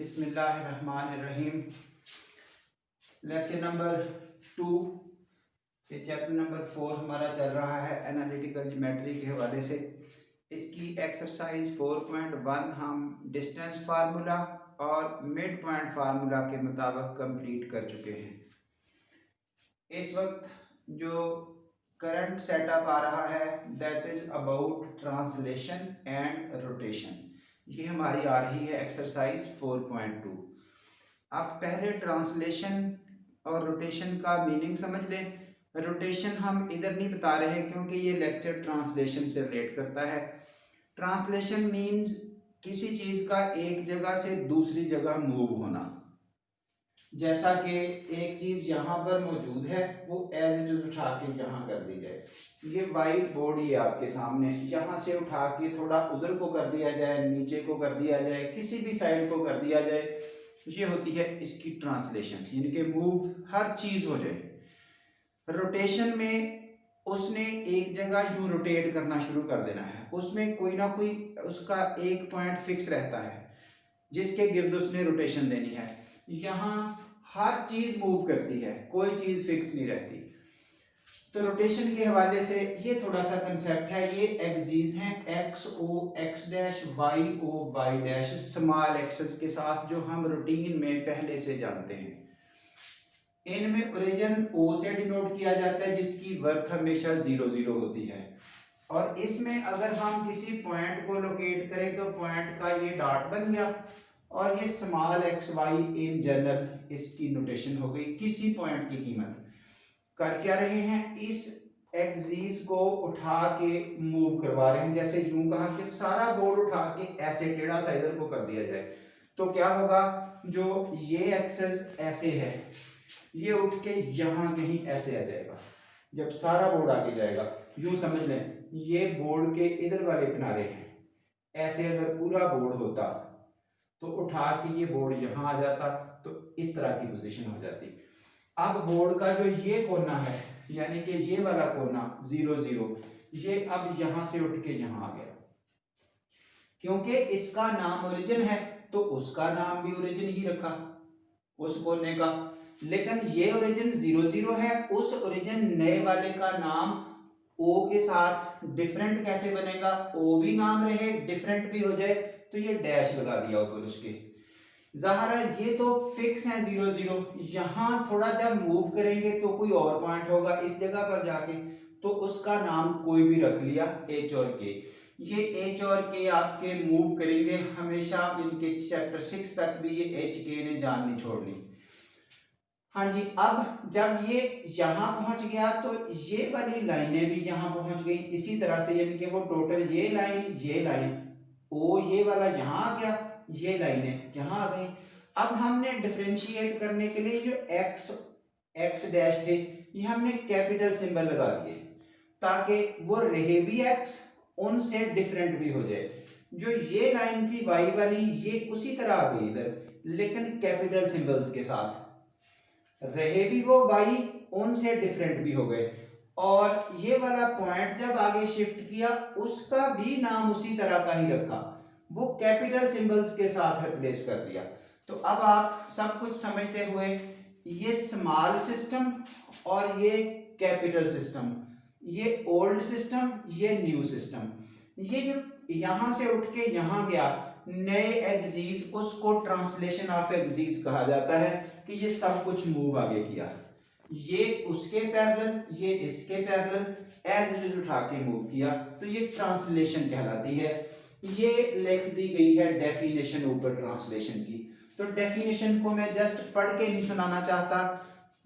बिस्मिल्लाहिर्रहमानिर्रहीम। Lecture number 2 ये chapter number 4 हमारा चल रहा है एनालिटिकल ज्योमेट्री के हवाले से। इसकी एक्सरसाइज 4.1 हम डिस्टेंस फार्मूला और मिड पॉइंट फार्मूला के मुताबिक कंप्लीट कर चुके हैं। इस वक्त जो करंट सेटअप आ रहा है that is about translation and rotation. ये हमारी आ रही है एक्सरसाइज 4.2। अब पहले ट्रांसलेशन और रोटेशन का मीनिंग समझ लें। रोटेशन हम इधर नहीं बता रहे क्योंकि ये लेक्चर ट्रांसलेशन से रिलेट करता है। ट्रांसलेशन मीन्स किसी चीज़ का एक जगह से दूसरी जगह मूव होना। जैसा कि एक चीज़ यहाँ पर मौजूद है वो एज इट इज उठा के यहाँ कर दी जाए। ये वाइट बोर्ड ही आपके सामने, यहाँ से उठा के थोड़ा उधर को कर दिया जाए, नीचे को कर दिया जाए, किसी भी साइड को कर दिया जाए, ये होती है इसकी ट्रांसलेशन, यानी कि मूव हर चीज़ हो जाए। रोटेशन में उसने एक जगह यूं रोटेट करना शुरू कर देना है, उसमें कोई ना कोई उसका एक पॉइंट फिक्स रहता है जिसके गिर्द उसने रोटेशन देनी है। यहाँ हर चीज मूव करती है, कोई चीज फिक्स नहीं रहती। तो रोटेशन के हवाले से ये थोड़ा सा कंसेप्ट है। ये एक्सिस हैं x o x dash, y o y dash, small axes के साथ जो हम रूटीन में पहले से जानते हैं। इनमें ओरिजिन ओ से डिनोट किया जाता है जिसकी वर्थ हमेशा 0 0 होती है। और इसमें अगर हम किसी पॉइंट को लोकेट करें तो पॉइंट का ये डॉट बन गया और ये small x y in general इसकी नोटेशन हो गई। किसी पॉइंट की कीमत कर क्या रहे हैं, इस एक्सिस को उठा के मूव करवा रहे हैं। जैसे यूं कहा कि सारा बोर्ड उठा के ऐसे टेढ़ा सा इधर को कर दिया जाए तो क्या होगा, जो ये एक्सेस ऐसे है ये उठ के यहाँ कहीं ऐसे आ जाएगा। जब सारा बोर्ड आगे जाएगा, यूं समझ लें ये बोर्ड के इधर वाले किनारे हैं, ऐसे अगर पूरा बोर्ड होता तो उठा के ये बोर्ड यहाँ आ जाता तो इस तरह की पोजीशन हो जाती। अब बोर्ड का जो ये कोना है यानी कि ये वाला कोना 0 0, ये अब यहाँ से उठ के यहाँ आ गया। क्योंकि इसका नाम ओरिजिन है तो उसका नाम भी ओरिजिन ही रखा उस कोने का। लेकिन ये ओरिजिन 0 0 है, उस ओरिजिन नए वाले का नाम ओ के साथ डिफरेंट कैसे बनेगा, ओ भी नाम रहे डिफरेंट भी हो जाए, तो ये डैश लगा दिया ऊपर उसके। ज़ाहिर है ये तो फिक्स है 0 0, यहाँ थोड़ा जब मूव करेंगे तो कोई और पॉइंट होगा इस जगह पर जाके, तो उसका नाम कोई भी रख लिया एच और के। ये एच और के आपके मूव करेंगे हमेशा, इनके चैप्टर 6 तक भी ये एच के ने जान नहीं छोड़नी। हाँ जी, अब जब ये यहाँ पहुंच गया तो ये वाली लाइनें भी यहाँ पहुंच गई इसी तरह से, यानी कि वो टोटल ये लाइन ओ ये वाला यहाँ आ गया, ये लाइनें यहाँ आ गई। अब हमने डिफरेंशिएट करने के लिए जो एक्स डैश थे ये हमने कैपिटल सिंबल लगा दिए ताकि वो रहे भी एक्स उनसे डिफरेंट भी हो जाए। जो ये लाइन थी वाई वाली ये उसी तरह आ गई इधर, लेकिन कैपिटल सिंबल्स के साथ रहे भी वो वाई उनसे डिफरेंट भी हो गए। और ये वाला पॉइंट जब आगे शिफ्ट किया उसका भी नाम उसी तरह का ही रखा, वो कैपिटल सिंबल्स के साथ रिप्लेस कर दिया। तो अब आप सब कुछ समझते हुए ये स्मॉल सिस्टम और ये कैपिटल सिस्टम, ये ओल्ड सिस्टम ये न्यू सिस्टम, ये जो यहां से उठ के यहां गया नए एक्सिस, उसको ट्रांसलेशन ऑफ एक्सिस कहा जाता है कि ये सब कुछ मूव आगे किया, ये उसके पैरेलल ये इसके पैरेलल एज इट इज उठा के मूव किया, तो ये ट्रांसलेशन कहलाती है। ये लिख दी गई है डेफिनेशन ऊपर ट्रांसलेशन की। तो डेफिनेशन को मैं जस्ट पढ़ के नहीं सुनाना चाहता,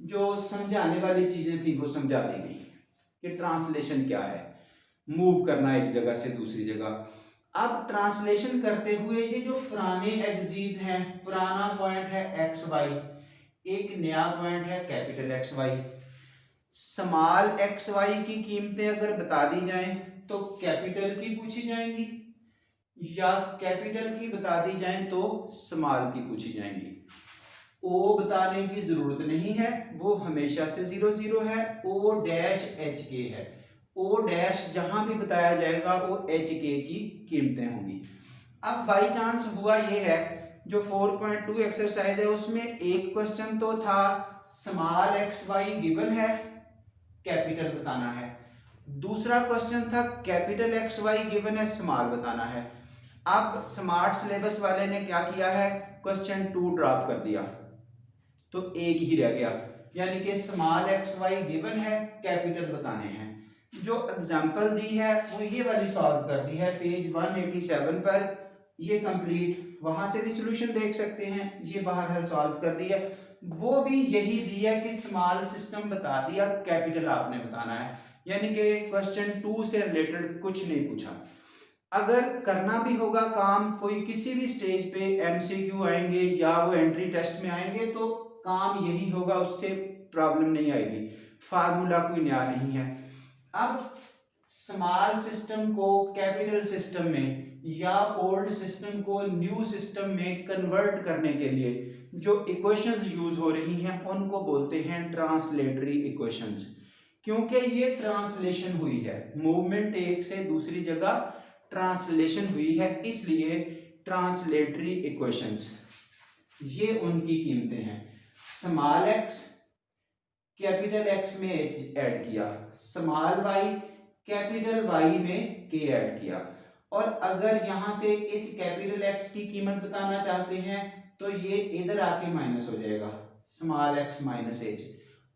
जो समझाने वाली चीजें थी वो समझा दी गई कि ट्रांसलेशन क्या है, मूव करना एक जगह से दूसरी जगह। अब ट्रांसलेशन करते हुए ये जो पुराने एक्सिस हैं, पुराना पॉइंट है एक्स वाई, एक नया पॉइंट है capital x y. Small x y की कीमतें अगर बता दी जाएं तो कैपिटल की पूछी जाएंगी, या कैपिटल की बता दी जाएं तो स्मॉल की पूछी जाएंगी। ओ बताने की जरूरत नहीं है, वो हमेशा से 0 0 है। ओ डैश एच के है, ओ डैश जहां भी बताया जाएगा वो एच के की कीमतें होंगी। अब बाई चांस हुआ ये है जो 4.2 एक्सरसाइज है उसमें एक क्वेश्चन तो था स्मॉल एक्स वाई गिवन है, कैपिटल बताना है। दूसरा क्वेश्चन था कैपिटल एक्स वाई गिवन है, स्मॉल बताना है। अब स्मार्ट सिलेबस वाले ने क्या किया है, क्वेश्चन 2 ड्रॉप कर दिया, तो एक ही रह गया, यानी कि स्मॉल एक्स वाई गिवन है, कैपिटल बताने हैं। जो एग्जांपल दी है वो ये वाली सॉल्व कर दी है पेज 187 पर, ये कंप्लीट, वहां से भी सॉल्यूशन देख सकते हैं, ये बाहर हल सॉल्व कर दी है। वो भी यही दिया कि स्मॉल सिस्टम बता दिया, कैपिटल आपने बताना है, यानी कि क्वेश्चन 2 से रिलेटेड कुछ नहीं पूछा। अगर करना भी होगा काम, कोई किसी भी स्टेज पे एमसीक्यू आएंगे या वो एंट्री टेस्ट में आएंगे तो काम यही होगा, उससे प्रॉब्लम नहीं आएगी, फार्मूला कोई नया नहीं है। अब स्मॉल सिस्टम को कैपिटल सिस्टम में या ओल्ड सिस्टम को न्यू सिस्टम में कन्वर्ट करने के लिए जो इक्वेशंस यूज हो रही हैं उनको बोलते हैं ट्रांसलेटरी इक्वेशंस। क्योंकि ये ट्रांसलेशन हुई है, मूवमेंट एक से दूसरी जगह ट्रांसलेशन हुई है, इसलिए ट्रांसलेटरी इक्वेशंस, ये उनकी कीमतें हैं। स्मॉल एक्स कैपिटल एक्स में ऐड किया, स्मॉल वाई कैपिटल वाई में के ऐड किया, और अगर यहां से इस कैपिटल एक्स की कीमत बताना चाहते हैं तो ये इधर आके माइनस हो जाएगा, स्मॉल एक्स माइनस एच,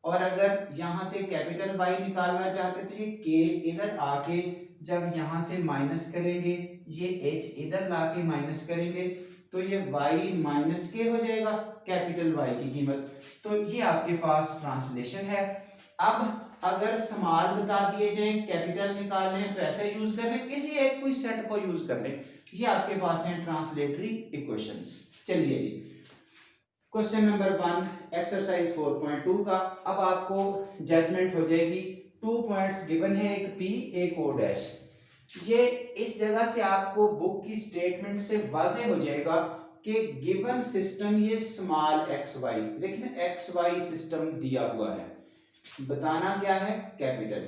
और अगर यहां से कैपिटल वाई निकालना चाहते तो ये के इधर आके जब यहां से माइनस करेंगे, ये एच इधर लाके माइनस करेंगे तो ये y माइनस के हो जाएगा, कैपिटल Y की कीमत। तो ये आपके पास ट्रांसलेशन है। अब अगर स्मॉल बता दिए जाए, कैपिटल निकालने हैं तो ऐसे यूज कर लें, किसी एक कोई सेट को यूज कर लें, ये आपके पास है ट्रांसलेटरी इक्वेशंस। चलिए जी, क्वेश्चन नंबर 1 एक्सरसाइज 4.2 का। अब आपको जजमेंट हो जाएगी, 2 पॉइंट्स गिवन है, एक P एक O डैश। ये इस जगह से आपको बुक की स्टेटमेंट से वाज़ेह हो जाएगा कि गिवन सिस्टम ये स्मॉल एक्स वाई, लेकिन एक्स वाई सिस्टम दिया हुआ है, बताना क्या है, कैपिटल।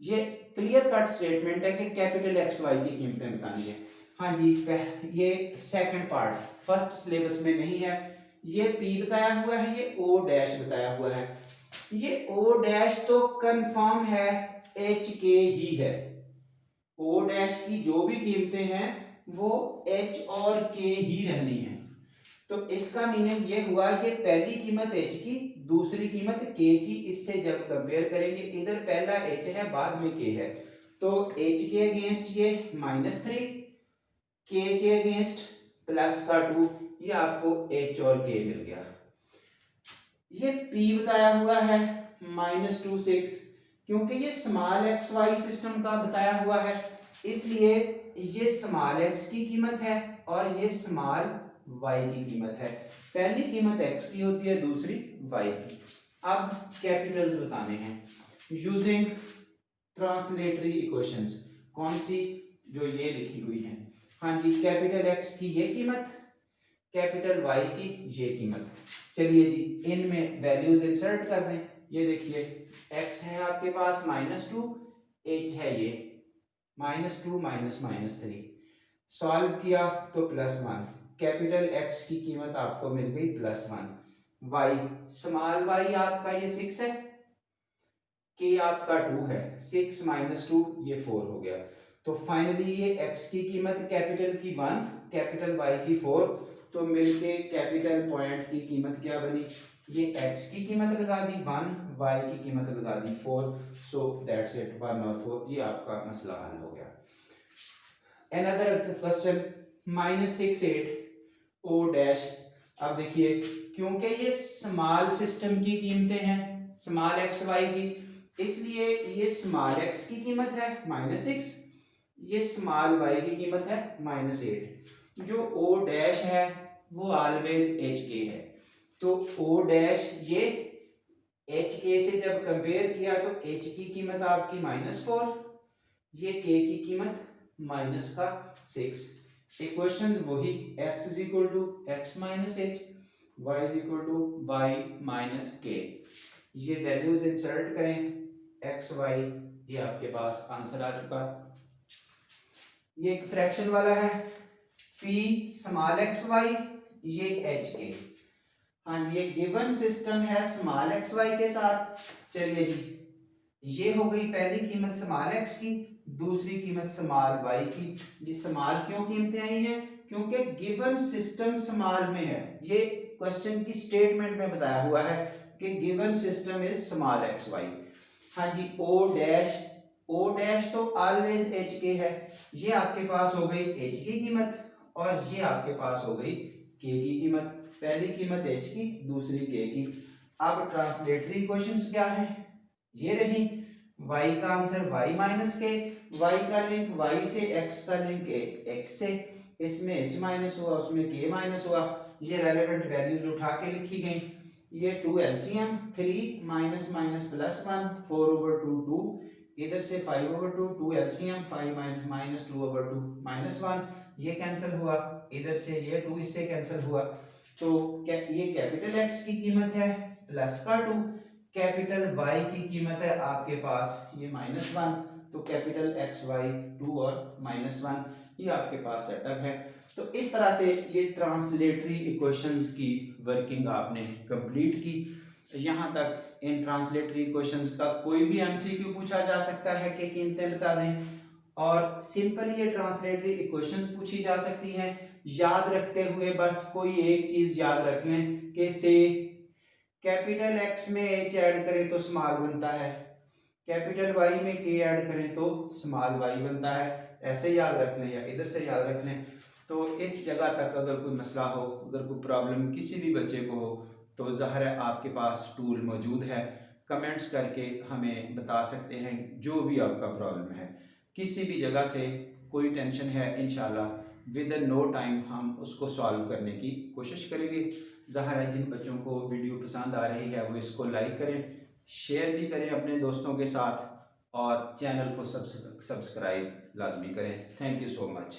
ये क्लियर कट स्टेटमेंट है कि कैपिटल एक्स वाई की कीमतें बतानी है। हाँ जी, ये सेकंड पार्ट फर्स्ट सिलेबस में नहीं है, ये पी बताया हुआ है, ये ओ डैश बताया हुआ है। ये ओ डैश तो कंफर्म है एच के ही है, ओ डैश की जो भी कीमतें हैं वो एच और के ही रहनी है। तो इसका मीनिंग ये हुआ कि पहली कीमत एच की, दूसरी कीमत के की, इससे जब कंपेयर करेंगे, इधर पहला एच है बाद में के है, तो एच के अगेंस्ट ये -3, के अगेंस्ट +2, ये आपको एच और के मिल गया। ये पी बताया हुआ है -2 6, क्योंकि ये स्मॉल एक्स वाई सिस्टम का बताया हुआ है, इसलिए ये स्मॉल एक्स की कीमत है और ये स्मॉल वाई की कीमत है। पहली कीमत एक्स की होती है, दूसरी वाई की। अब कैपिटल्स बताने हैं यूजिंग ट्रांसलेटरी इक्वेशंस। कौन सी, जो ये लिखी हुई है। हाँ जी, कैपिटल एक्स की ये कीमत, कैपिटल वाई की ये कीमत। चलिए जी, इनमें वैल्यूज इंसर्ट कर दें। ये देखिए, x है आपके पास -2, h है ये -2 -3, सॉल्व किया तो +1, कैपिटल x की कीमत आपको मिल गई +1, y स्मॉल y आपका ये 6 है, k आपका 2 है, 6 -2 ये 4 हो गया। तो फाइनली ये x की कीमत कैपिटल की 1, कैपिटल y की 4, तो मिलके कैपिटल पॉइंट की कीमत क्या बनी, ये x की कीमत लगा दी 1, y की कीमत लगा दी 4, सो दैट्स इट, 1 और 4, ये आपका मसला हल हो गया। Another question -6 8 o dash. अब देखिए, क्योंकि ये स्मॉल सिस्टम की कीमतें हैं, स्मॉल एक्स वाई की, इसलिए ये स्मॉल एक्स की कीमत है -6, ये स्मॉल वाई की कीमत है -8। जो ओ डैश है वो ऑलवेज एच के है, तो ओ डैश ये एच के से जब कंपेयर किया तो एच की कीमत आपकी -4, ये के की कीमत -6। इक्वेशंस वही, x = x - h, y = y - k। ये वैल्यूज इंसर्ट करें, x y, ये आपके पास आंसर आ चुका। ये एक फ्रैक्शन वाला है, p स्मॉल x y, ये एच के। हाँ जी, ये गिवन सिस्टम है स्मॉल एक्स वाई के साथ। चलिए जी, ये हो गई पहली कीमत स्मॉल एक्स की, दूसरी कीमत स्मॉल वाई की। ये स्मॉल क्यों कीमतें आई हैं? क्योंकि गिवन सिस्टम स्मॉल में है। ये क्वेश्चन की स्टेटमेंट में बताया हुआ है कि given system is small x y. हाँ जी, ओ डैश तो ऑलवेज एच के है। ये आपके पास हो गई एच की कीमत और ये आपके पास हो गई के की कीमत। पहली कीमत एच की, दूसरी के की। अब ट्रांसलेटरी इक्वेशंस क्या है? ये रही। y का आंसर y माइनस के, y का लिंक y से, x का लिंक x से। इसमें h माइनस हुआ, उसमें k माइनस हुआ। ये रेलेवेंट वैल्यूज उठा के लिखी गई। ये 2 एलसीएम 3 माइनस माइनस प्लस 1 4/2 2। इधर से 5/2 2 एलसीएम 5 माइनस 2/2 माइनस 1। ये कैंसिल हुआ, इधर से ये 2 इससे कैंसिल हुआ। तो ये कैपिटल X की कीमत है प्लस का 2, कैपिटल Y की कीमत है आपके पास ये -1। तो कैपिटल X Y 2 और -1, ये आपके पास सेटअप है। तो इस तरह से ये ट्रांसलेटरी इक्वेशंस की वर्किंग आपने कंप्लीट की। यहाँ तक इन ट्रांसलेटरी इक्वेशंस का कोई भी एमसीक्यू पूछा जा सकता है कि कीमतें बता दें, और सिंपल ये ट्रांसलेटरी इक्वेशंस पूछी जा सकती हैं। याद रखते हुए बस कोई एक चीज याद रख लें कि से कैपिटल X में H ऐड करें तो स्मॉल बनता है, कैपिटल Y में K ऐड करें तो स्मॉल y बनता है। ऐसे याद रख लें या इधर से याद रख लें। तो इस जगह तक अगर कोई मसला हो, अगर कोई प्रॉब्लम किसी भी बच्चे को हो, तो ज़ाहिर है आपके पास टूल मौजूद है। कमेंट्स करके हमें बता सकते हैं जो भी आपका प्रॉब्लम है। किसी भी जगह से कोई टेंशन है, इंशाल्लाह विद इन नो टाइम हम उसको सॉल्व करने की कोशिश करेंगे। ज़ाहिर है जिन बच्चों को वीडियो पसंद आ रही है वो इसको लाइक करें, शेयर भी करें अपने दोस्तों के साथ, और चैनल को सब्सक्राइब लाजमी करें। Thank you so much.